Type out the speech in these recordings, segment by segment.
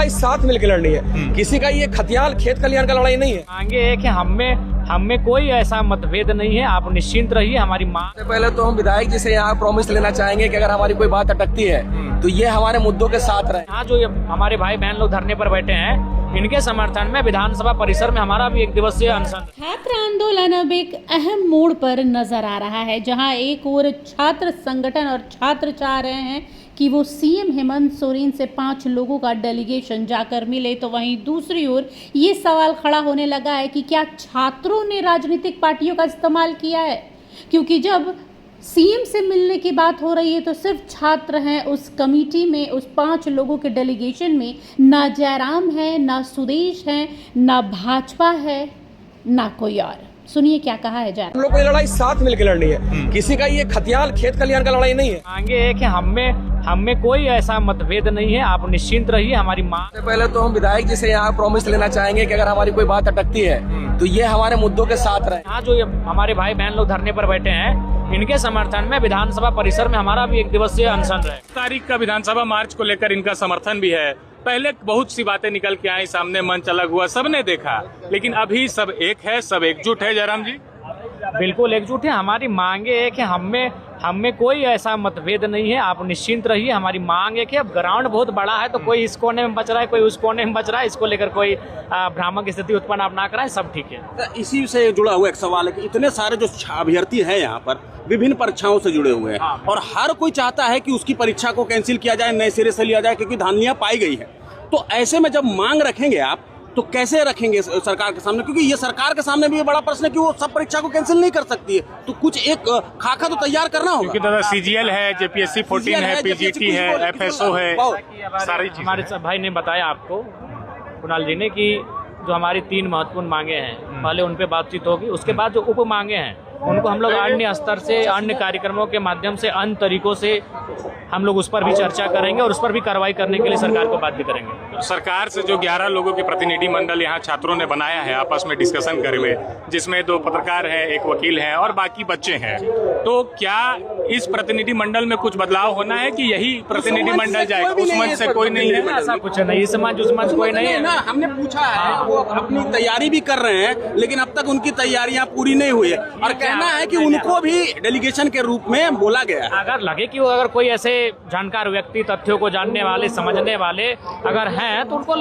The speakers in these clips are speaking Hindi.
लड़ाई साथ मिलकर लड़नी है। किसी का ये खतियान खेत खलियान का लड़ाई नहीं है। आगे है कि हमें कोई ऐसा मतभेद नहीं है, आप निश्चिंत रहिए। हमारी माँ सबसे पहले तो हम विधायक जी से यहाँ प्रॉमिस लेना चाहेंगे कि अगर हमारी कोई बात अटकती है तो ये हमारे मुद्दों के साथ रहे। यहाँ जो हमारे भाई बहन लोग धरने पर बैठे हैं, इनके समर्थन में विधानसभा परिसर में हमारा भी 1 दिवसीय अनशन। छात्र आंदोलन अब एक अहम मोड़ पर नजर आ रहा है, जहां एक ओर छात्र संगठन और छात्र चाह रहे हैं कि वो सीएम हेमंत सोरेन से 5 लोगों का डेलीगेशन जाकर मिले, तो वहीं दूसरी ओर ये सवाल खड़ा होने लगा है कि क्या छात्रों ने राजनीतिक पार्टियों का इस्तेमाल किया है, क्योंकि जब सीएम से मिलने की बात हो रही है तो सिर्फ छात्र हैं उस कमेटी में, उस 5 लोगों के डेलीगेशन में। ना जयराम है, ना सुदेश है, ना भाजपा है, ना कोई और। सुनिए क्या कहा है जयराम। हम लोग को ये लड़ाई साथ मिलकर लड़नी है। किसी का ये खतियान खेत खलियान का लड़ाई नहीं है। आगे है कि हमें कोई ऐसा मतभेद नहीं है, आप निश्चिंत रहिए। हमारी माँ सबसे पहले तो हम विधायक जी से यहाँ प्रॉमिस लेना चाहेंगे कि अगर हमारी कोई बात अटकती है तो ये हमारे मुद्दों के साथ रहे। यहाँ जो हमारे भाई बहन लोग धरने पर बैठे हैं, इनके समर्थन में विधानसभा परिसर में हमारा भी 1 दिवसीय अनशन रहे। तारीख का विधानसभा मार्च को लेकर इनका समर्थन भी है। पहले बहुत सी बातें निकल के आई सामने, मंच अलग हुआ, सबने देखा, लेकिन अभी सब एक है, सब एकजुट है। जयराम जी बिल्कुल एकजुट है। हमारी मांगे है कि हमें कोई ऐसा मतभेद नहीं है, आप निश्चिंत रहिए। हमारी मांग है कि अब ग्राउंड बहुत बड़ा है, तो कोई इस कोने में बच रहा है, कोई उस कोने में बच रहा है, इसको लेकर कोई भ्रामक स्थिति उत्पन्न आप ना कराएं, सब ठीक है। इसी से जुड़ा हुआ एक सवाल है कि इतने सारे जो अभ्यर्थी हैं यहाँ पर विभिन्न परीक्षाओं से जुड़े हुए हैं, और हर कोई चाहता है कि उसकी परीक्षा को कैंसिल किया जाए, नए सिरे से लिया जाए, क्योंकि धांधलियां पाई गई है। तो ऐसे में जब मांग रखेंगे आप, तो कैसे रखेंगे सरकार के सामने? क्योंकि ये सरकार के सामने भी बड़ा प्रश्न है कि वो सब परीक्षा को कैंसिल नहीं कर सकती है, तो कुछ एक खाका तो तैयार करना होगा। क्योंकि दादा CGL है, JPSC 14 है, PGT है, FSO है, सारी चीजें। हमारे भाई ने बताया आपको, कुणाल जी ने, कि जो हमारी 3 महत्वपूर्ण मांगे हैं, पहले उन पे बातचीत होगी, उसके बाद जो उप मांगे हैं उनको हम लोग अन्य स्तर से, अन्य कार्यक्रमों के माध्यम से, अन्य तरीकों से हम लोग उस पर भी चर्चा करेंगे और उस पर भी कार्रवाई करने के लिए सरकार को बाध्य करेंगे। सरकार से जो 11 लोगों के प्रतिनिधि मंडल यहाँ छात्रों ने बनाया है आपस में डिस्कशन करे हुए, जिसमें 2 पत्रकार हैं, 1 वकील हैं और बाकी बच्चे हैं, तो क्या इस प्रतिनिधि मंडल में कुछ बदलाव होना है कि यही प्रतिनिधि मंडल जाएगा? उस मंच से कोई नहीं है, ऐसा कुछ नहीं। इस मंच उस मंच कोई नहीं है ना। हमने पूछा है, वो अपनी तैयारी भी कर रहे हैं, लेकिन अब तक उनकी तैयारियां पूरी नहीं हुई है, और कहना है कि उनको भी डेलीगेशन के रूप में बोला गया है। अगर लगे कि वो अगर कोई ऐसे जानकार व्यक्ति, तथ्यों को जानने वाले, समझने वाले अगर हैं, तो उनको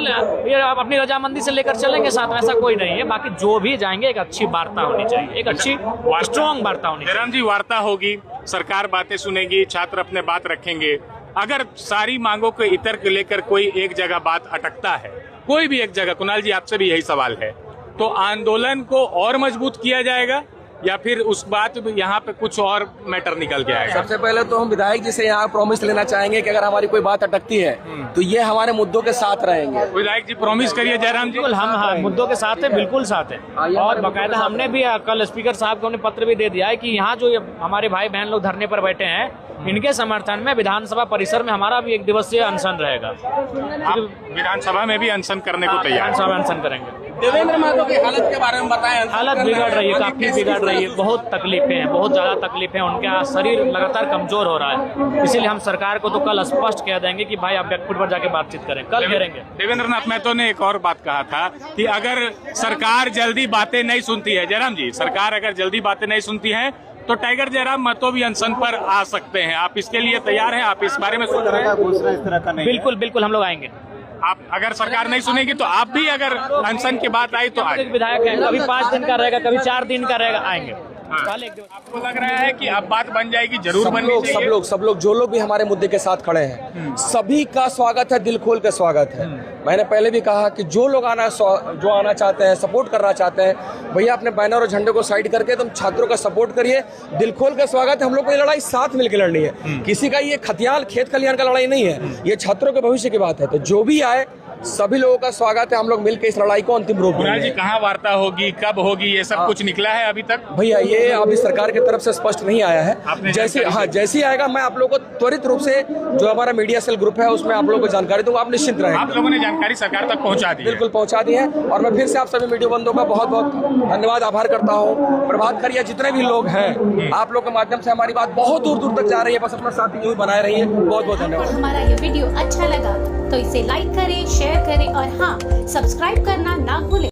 ये अपनी रजामंदी से लेकर चलेंगे साथ में, ऐसा कोई नहीं है। बाकी जो भी जाएंगे एक अच्छी वार्ता होनी चाहिए, एक अच्छी स्ट्रॉन्ग वार्ता होनी चाहिए। जयराम जी, वार्ता होगी, सरकार बातें सुनेगी, छात्र अपने बात रखेंगे। अगर सारी मांगों के इतर को लेकर कोई एक जगह बात अटकता है, कोई भी एक जगह, कुणाल जी आपसे भी यही सवाल है, तो आंदोलन को और मजबूत किया जाएगा या फिर उस बात यहाँ पे कुछ और मैटर निकल के आएगा? सबसे पहले तो हम विधायक जी से यहाँ प्रॉमिस लेना चाहेंगे कि अगर हमारी कोई बात अटकती है तो ये हमारे मुद्दों के साथ रहेंगे। विधायक जी प्रॉमिस करिए। जयराम जी बिल्कुल, हम मुद्दों के साथ है, बिल्कुल साथ है। और बाकायदा हमने भी कल स्पीकर साहब को हमने पत्र भी दे दिया है कि यहाँ जो हमारे भाई बहन लोग धरने पर बैठे हैं, इनके समर्थन में विधानसभा परिसर में हमारा भी 1 दिवसीय अनशन रहेगा। आप विधानसभा में भी अनशन करने को तैयार? विधानसभा में अनशन करेंगे। देवेंद्र महतो की हालत के बारे में बताएं। हालत बिगड़ रही है, काफी बिगड़ रही है, बहुत तकलीफें हैं, बहुत ज्यादा तकलीफें हैं, उनका शरीर लगातार कमजोर हो रहा है। इसीलिए हम सरकार को तो कल स्पष्ट कह देंगे कि भाई आप बैकफुट पर जाके बातचीत करें, कल करेंगे। देवेंद्र नाथ महतो ने एक और बात कहा था कि अगर सरकार जल्दी बातें नहीं सुनती है, जयराम जी, सरकार अगर जल्दी बातें नहीं सुनती है तो टाइगर जयराम महतो भी अनशन पर आ सकते हैं। आप इसके लिए तैयार हैं? आप इस बारे में सोच रहे हैं? बिल्कुल बिल्कुल, हम लोग आएंगे। आप अगर सरकार नहीं सुनेगी तो आप भी, अगर अनशन की बात आई तो आए? विधायक है, कभी 5 दिन का रहेगा, कभी 4 दिन का रहेगा, आएंगे। आपको लग रहा है कि अब बात बन जाएगी? जरूर बननी चाहिए। सब लोग जो लोग भी हमारे मुद्दे के साथ खड़े हैं, सभी का स्वागत है, दिल खोल के स्वागत है। मैंने पहले भी कहा कि जो लोग आना चाहते हैं, सपोर्ट करना चाहते हैं, भैया अपने बैनर और झंडे को साइड करके तुम छात्रों का सपोर्ट करिए, दिल खोल के स्वागत है। हम लोग को ये लड़ाई साथ मिलकर लड़नी है। किसी का ये खतियान खेत खलियान का लड़ाई नहीं है, ये छात्रों के भविष्य की बात है। तो जो भी आए, सभी लोगों का स्वागत है। हम लोग मिलकर इस लड़ाई को अंतिम रूप देंगे। जी, कहाँ वार्ता होगी, कब होगी, ये सब कुछ निकला है अभी तक? भैया ये अभी सरकार की तरफ से स्पष्ट नहीं आया है। जैसे ही आएगा मैं आप लोगों को त्वरित रूप से, जो हमारा मीडिया सेल ग्रुप है, उसमें आप लोगों को जानकारी दूंगा। आप निश्चिंत रहें। आप लोगों ने जानकारी सरकार तक पहुंचा दी? बिल्कुल पहुंचा दी है। और मैं फिर से आप सभी मीडिया बंधुओं का बहुत बहुत धन्यवाद, आभार करता हूँ। प्रभात खरिया जितने भी लोग हैं, आप लोग के माध्यम से हमारी बात बहुत दूर दूर तक जा रही है। बस अपना साथ यूं बनाए रहिए। बहुत बहुत धन्यवाद। हमारा ये वीडियो अच्छा लगा तो इसे लाइक करें, शेयर करें और हाँ, सब्सक्राइब करना ना भूलें।